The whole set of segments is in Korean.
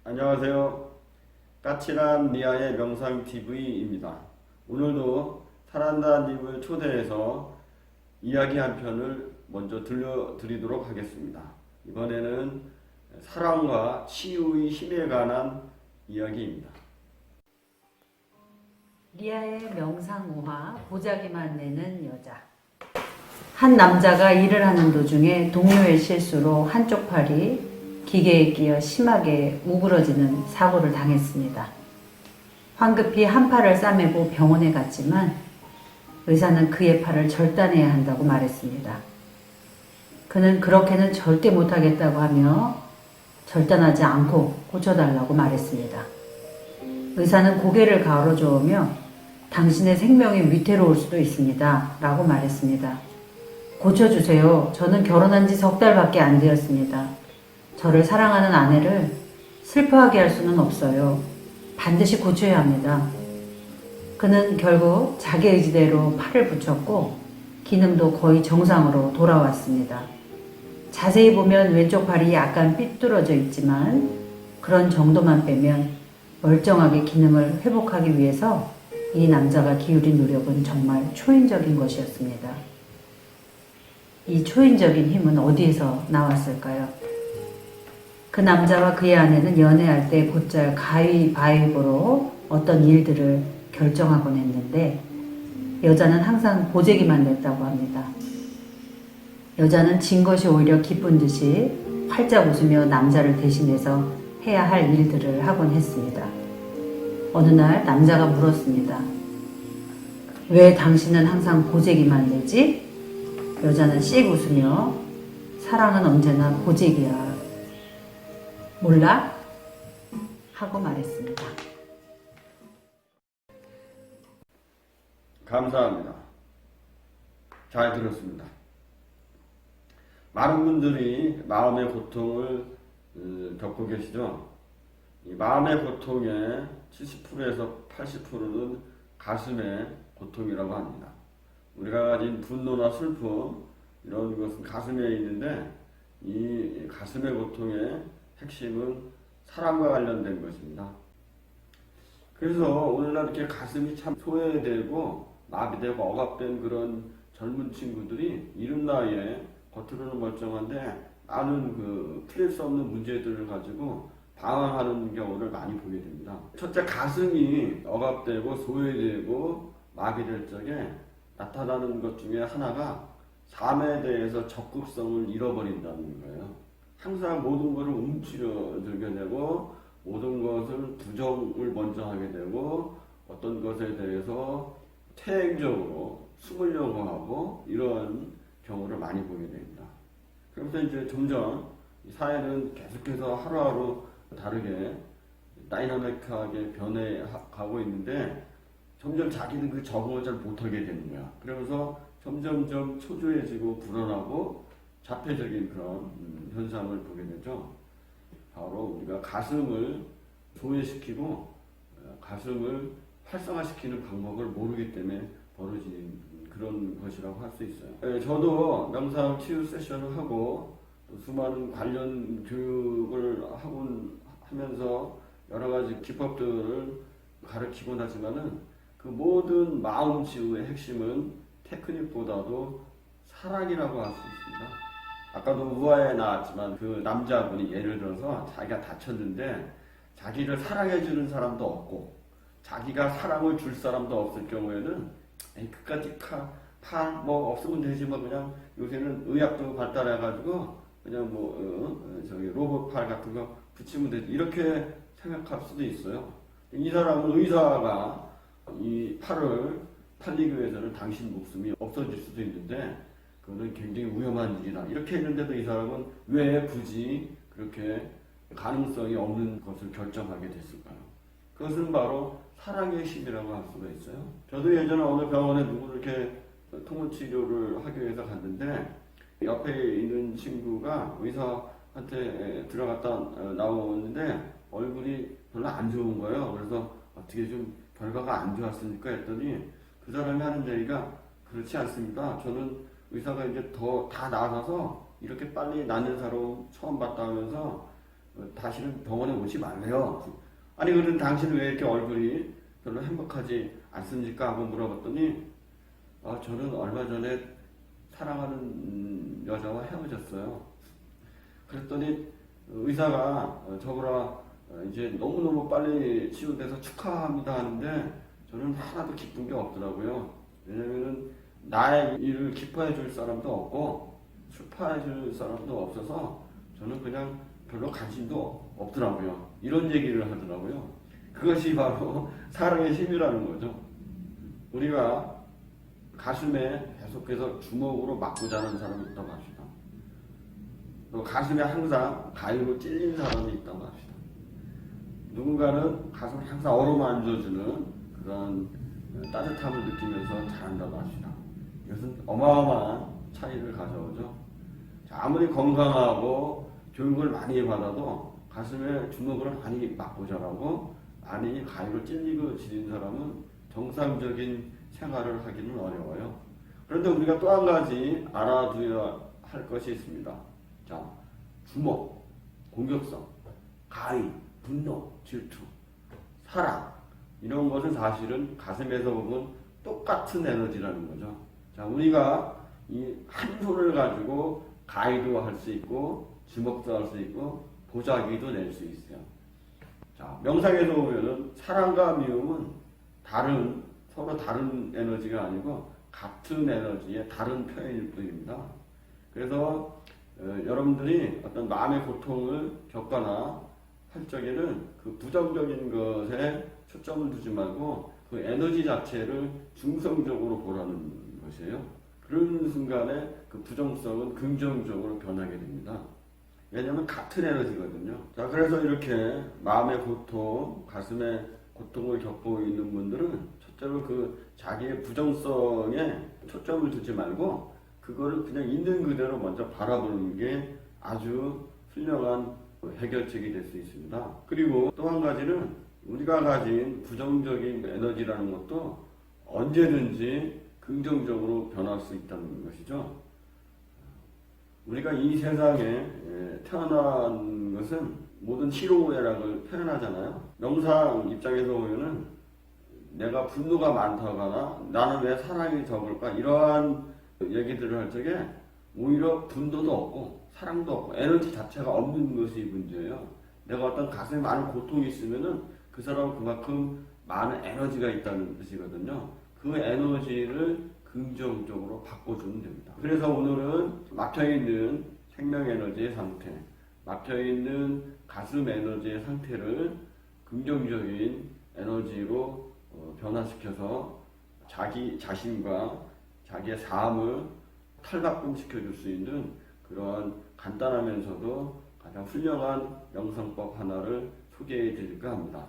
안녕하세요. 까칠한 미아의 명상TV입니다. 오늘도 사란다님을 초대해서 이야기 한 편을 먼저 들려드리도록 하겠습니다. 이번에는 사랑과 치유의 힘에 관한 이야기입니다. 리아의 명상오화 보자기만 내는 여자. 한 남자가 일을 하는 도중에 동료의 실수로 한쪽 팔이 기계에 끼어 심하게 우그러지는 사고를 당했습니다. 황급히 한 팔을 싸매고 병원에 갔지만 의사는 그의 팔을 절단해야 한다고 말했습니다. 그는 그렇게는 절대 못하겠다고 하며 절단하지 않고 고쳐달라고 말했습니다. 의사는 고개를 가로저으며 당신의 생명이 위태로울 수도 있습니다. 라고 말했습니다. 고쳐주세요. 저는 결혼한 지 석 달밖에 안 되었습니다. 저를 사랑하는 아내를 슬퍼하게 할 수는 없어요. 반드시 고쳐야 합니다. 그는 결국 자기 의지대로 팔을 붙였고 기능도 거의 정상으로 돌아왔습니다. 자세히 보면 왼쪽 팔이 약간 삐뚤어져 있지만 그런 정도만 빼면 멀쩡하게 기능을 회복하기 위해서 이 남자가 기울인 노력은 정말 초인적인 것이었습니다. 이 초인적인 힘은 어디에서 나왔을까요? 그 남자와 그의 아내는 연애할 때 곧잘 가위바위보로 어떤 일들을 결정하곤 했는데 여자는 항상 보재기만 냈다고 합니다. 여자는 진 것이 오히려 기쁜 듯이 활짝 웃으며 남자를 대신해서 해야 할 일들을 하곤 했습니다. 어느 날 남자가 물었습니다. 왜 당신은 항상 보재기만 내지? 여자는 씩 웃으며 사랑은 언제나 보재기야. 몰라? 하고 말했습니다. 감사합니다. 잘 들었습니다. 많은 분들이 마음의 고통을 겪고 계시죠? 이 마음의 고통의 70%에서 80%는 가슴의 고통이라고 합니다. 우리가 가진 분노나 슬픔 이런 것은 가슴에 있는데 이 가슴의 고통의 핵심은 사랑과 관련된 것입니다. 그래서 오늘날 이렇게 가슴이 참 소외되고 마비되고 억압된 그런 젊은 친구들이 이른 나이에 겉으로는 멀쩡한데 많은 풀릴 수 없는 문제들을 가지고 방황하는 경우를 많이 보게 됩니다. 첫째, 가슴이 억압되고 소외되고 마비될 적에 나타나는 것 중에 하나가 삶에 대해서 적극성을 잃어버린다는 거예요. 항상 모든 것을 움츠러들게 되고 모든 것을 부정을 먼저 하게 되고 어떤 것에 대해서 퇴행적으로 숨으려고 하고 이런 경우를 많이 보게 됩니다. 그러면서 이제 점점 이 사회는 계속해서 하루하루 다르게 다이나믹하게 변해가고 있는데 점점 자기는 그 적응을 잘 못하게 되는 거야. 그러면서 점점점 초조해지고 불안하고 자폐적인 그런 현상을 보게 되죠. 바로 우리가 가슴을 소외시키고 가슴을 활성화시키는 방법을 모르기 때문에 벌어지는 그런 것이라고 할 수 있어요. 저도 명상 치유 세션을 하고 수많은 관련 교육을 하면서 여러 가지 기법들을 가르치곤 하지만은 그 모든 마음 치유의 핵심은 테크닉보다도 사랑이라고 할 수 있습니다. 아까도 우화에 나왔지만 그 남자분이 예를 들어서 자기가 다쳤는데 자기를 사랑해주는 사람도 없고 자기가 사랑을 줄 사람도 없을 경우에는 그까짓 팔 뭐 없으면 되지 뭐 그냥 요새는 의학도 발달해가지고 그냥 저기 로봇 팔 같은 거 붙이면 되지 이렇게 생각할 수도 있어요. 이 사람은 의사가 이 팔을 살리기 위해서는 당신 목숨이 없어질 수도 있는데 그거는 굉장히 위험한 일이다. 이렇게 했는데도 이 사람은 왜 굳이 그렇게 가능성이 없는 것을 결정하게 됐을까요? 그것은 바로 사랑의 힘이라고 할 수가 있어요. 저도 예전에 어느 병원에 누구를 이렇게 통원치료를 하기 위해서 갔는데 옆에 있는 친구가 의사한테 들어갔다 나오는데 얼굴이 별로 안 좋은 거예요. 그래서 어떻게 좀 결과가 안 좋았으니까 했더니 그 사람이 하는 얘기가 그렇지 않습니다. 저는 의사가 이제 다 나아서 이렇게 빨리 낫는 사람 처음 봤다 하면서 다시는 병원에 오지 말래요. 아니 그런데 당신은 왜 이렇게 얼굴이 별로 행복하지 않습니까? 하고 물어봤더니 저는 얼마 전에 사랑하는 여자와 헤어졌어요. 그랬더니 의사가 저보라 이제 너무너무 빨리 치유돼서 축하합니다 하는데 저는 하나도 기쁜 게 없더라고요. 왜냐면은 나의 일을 기뻐해 줄 사람도 없고 슬퍼해 줄 사람도 없어서 저는 그냥 별로 관심도 없더라고요. 이런 얘기를 하더라고요. 그것이 바로 사랑의 힘이라는 거죠. 우리가 가슴에 계속해서 주먹으로 맞고 자는 사람이 있다고 합시다. 또 가슴에 항상 가위로 찔린 사람이 있다고 합시다. 누군가는 가슴을 항상 어루만져주는 그런 따뜻함을 느끼면서 자란다고 합시다. 이것은 어마어마한 차이를 가져오죠. 아무리 건강하고 교육을 많이 받아도 가슴에 주먹으로 많이 맞고 자라고 많이 가위로 찔리고 지린 사람은 정상적인 생활을 하기는 어려워요. 그런데 우리가 또 한 가지 알아두어야 할 것이 있습니다. 자, 주먹, 공격성, 가위, 분노, 질투, 사랑 이런 것은 사실은 가슴에서 보면 똑같은 에너지라는 거죠. 자, 우리가 이 한 손을 가지고 가위도 할 수 있고 주먹도 할 수 있고 보자기도 낼 수 있어요. 자, 명상에서 보면은 사랑과 미움은 서로 다른 에너지가 아니고 같은 에너지의 다른 표현일 뿐입니다. 그래서 여러분들이 어떤 마음의 고통을 겪거나 할 적에는 그 부정적인 것에 초점을 두지 말고 그 에너지 자체를 중성적으로 보라는 것이에요. 그런 순간에 그 부정성은 긍정적으로 변하게 됩니다. 왜냐하면 같은 에너지거든요. 자, 그래서 이렇게 마음의 고통, 가슴의 고통을 겪고 있는 분들은 첫째로 그 자기의 부정성에 초점을 두지 말고 그거를 그냥 있는 그대로 먼저 바라보는 게 아주 훌륭한 해결책이 될 수 있습니다. 그리고 또 한 가지는 우리가 가진 부정적인 에너지라는 것도 언제든지 긍정적으로 변할 수 있다는 것이죠. 우리가 이 세상에 태어난 것은 모든 희롱애락을 표현하잖아요. 명상 입장에서 보면은 내가 분노가 많다거나 나는 왜 사랑이 적을까 이러한 얘기들을 할 적에 오히려 분노도 없고 사랑도 없고 에너지 자체가 없는 것이 문제예요. 내가 어떤 가슴에 많은 고통이 있으면은 그 사람은 그만큼 많은 에너지가 있다는 뜻이거든요. 그 에너지를 긍정적으로 바꿔주면 됩니다. 그래서 오늘은 막혀있는 생명 에너지의 상태, 막혀있는 가슴 에너지의 상태를 긍정적인 에너지로 변화시켜서 자기 자신과 자기의 삶을 탈바꿈시켜줄 수 있는 그러한 간단하면서도 가장 훌륭한 명상법 하나를 소개해 드릴까 합니다.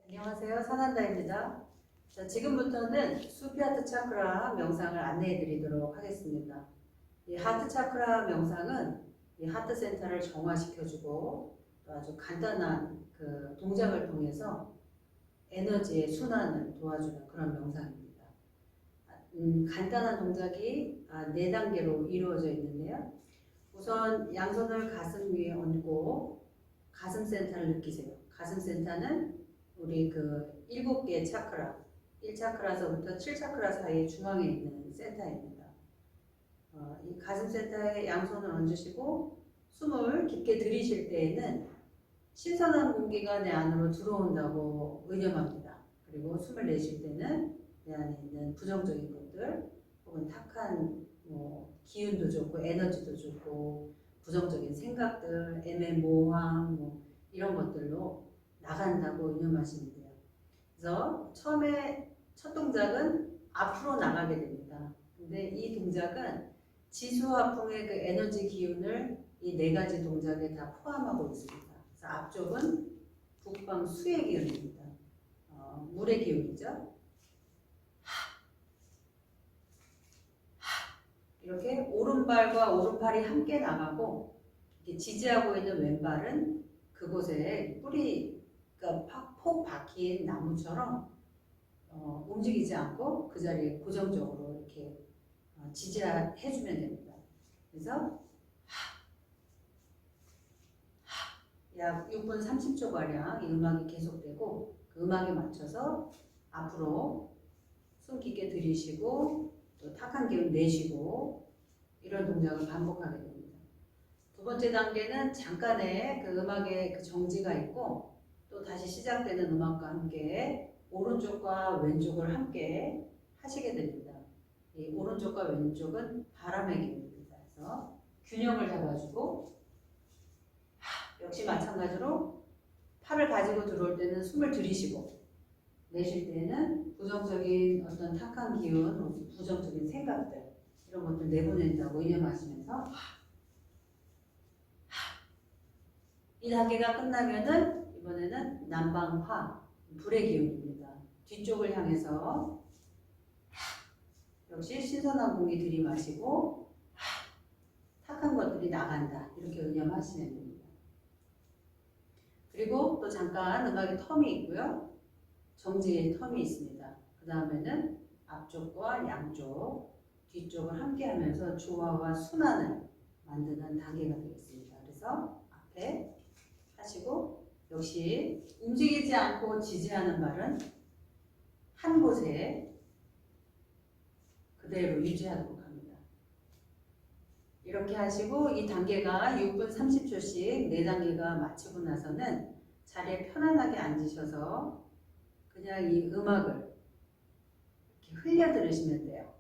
안녕하세요. 산한다입니다. 자, 지금부터는 수피 하트 차크라 명상을 안내해 드리도록 하겠습니다. 이 하트 차크라 명상은 이 하트 센터를 정화시켜주고 또 아주 간단한 그 동작을 통해서 에너지의 순환을 도와주는 그런 명상입니다. 간단한 동작이 4단계로 이루어져 있는데요. 우선 양손을 가슴 위에 얹고 가슴 센터를 느끼세요. 가슴 센터는 우리 그 7개의 차크라, 1차크라서부터 7차크라 사이의 중앙에 있는 센터입니다. 이 가슴 센터에 양손을 얹으시고 숨을 깊게 들이쉴 때에는 신선한 공기가 내 안으로 들어온다고 의념합니다. 그리고 숨을 내쉴 때는 내 안에 있는 부정적인 것들 혹은 탁한 기운도 좋고 에너지도 좋고 부정적인 생각들, 애매모호함 이런 것들로 나간다고 의념하시면 돼요. 그래서 처음에 첫 동작은 앞으로 나가게 됩니다. 근데 이 동작은 지수화풍의 그 에너지 기운을 이 4가지 동작에 다 포함하고 있습니다. 그래서 앞쪽은 북방 수의 기운입니다. 물의 기운이죠. 이렇게 오른발과 오른팔이 함께 나가고 이렇게 지지하고 있는 왼발은 그곳에 뿌리가 폭 박힌 나무처럼 움직이지 않고 그 자리에 고정적으로 이렇게 지지해주면 됩니다. 그래서 약 6분 30초가량 이 음악이 계속되고 그 음악에 맞춰서 앞으로 숨 깊게 들이쉬고 또 탁한 기운 내쉬고 이런 동작을 반복하게 됩니다. 두 번째 단계는 잠깐의 그 음악의 그 정지가 있고 또 다시 시작되는 음악과 함께 오른쪽과 왼쪽을 함께 하시게 됩니다. 이 오른쪽과 왼쪽은 바람의 기운입니다. 그래서 균형을 잡아주고 역시 마찬가지로 팔을 가지고 들어올 때는 숨을 들이쉬고 내쉴 때는 부정적인 어떤 탁한 기운, 부정적인 생각들 이런 것들 내보낸다고 이념하시면서 이 단계가 끝나면은 이번에는 남방화 불의 기운입니다. 뒤쪽을 향해서 역시 신선한 공기 들이마시고 탁한 것들이 나간다 이렇게 의념하시면 됩니다. 그리고 또 잠깐 음악의 텀이 있고요. 정지의 텀이 있습니다. 그 다음에는 앞쪽과 양쪽, 뒤쪽을 함께 하면서 조화와 순환을 만드는 단계가 되겠습니다. 그래서 앞에 하시고 역시 움직이지 않고 지지하는 발은 한 곳에 그대로 유지하도록 합니다. 이렇게 하시고 이 단계가 6분 30초씩 4단계가 마치고 나서는 자리에 편안하게 앉으셔서 그냥 이 음악을 이렇게 흘려 들으시면 돼요.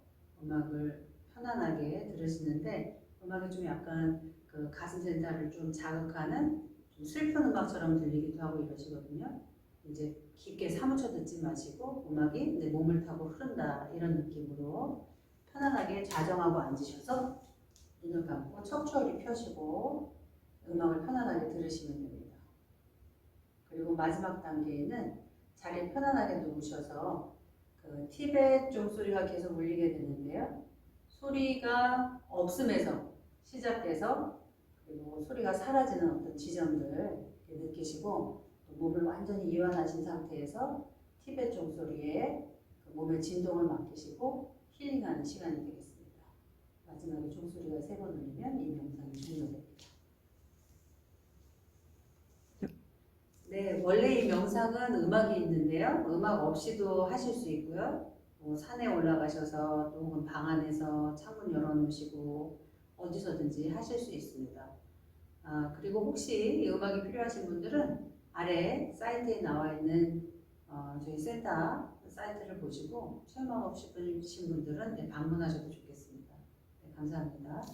음악을 편안하게 들으시는데 음악이 좀 약간 그 가슴 센터를 좀 자극하는 좀 슬픈 음악처럼 들리기도 하고 이러시거든요. 이제 깊게 사무쳐 듣지 마시고 음악이 내 몸을 타고 흐른다 이런 느낌으로 편안하게 좌정하고 앉으셔서 눈을 감고 척추허리 펴시고 음악을 편안하게 들으시면 됩니다. 그리고 마지막 단계에는 자리에 편안하게 누우셔서 그 티벳 종소리가 계속 울리게 되는데요. 소리가 없음에서 시작돼서 그리고 소리가 사라지는 어떤 지점들 느끼시고 또 몸을 완전히 이완하신 상태에서 티벳 종소리에 그 몸의 진동을 맡기시고 힐링하는 시간이 되겠습니다. 마지막에 종소리가 3번 울리면 이 명상이 종료됩니다. 네, 원래 이 명상은 음악이 있는데요. 음악 없이도 하실 수 있고요. 산에 올라가셔서 또 혹은 방 안에서 창문 열어놓으시고 어디서든지 하실 수 있습니다. 그리고 혹시 이 음악이 필요하신 분들은 아래 사이트에 나와 있는 저희 센터 사이트를 보시고 체험하고 싶으신 분들은 방문하셔도 좋겠습니다. 네, 감사합니다.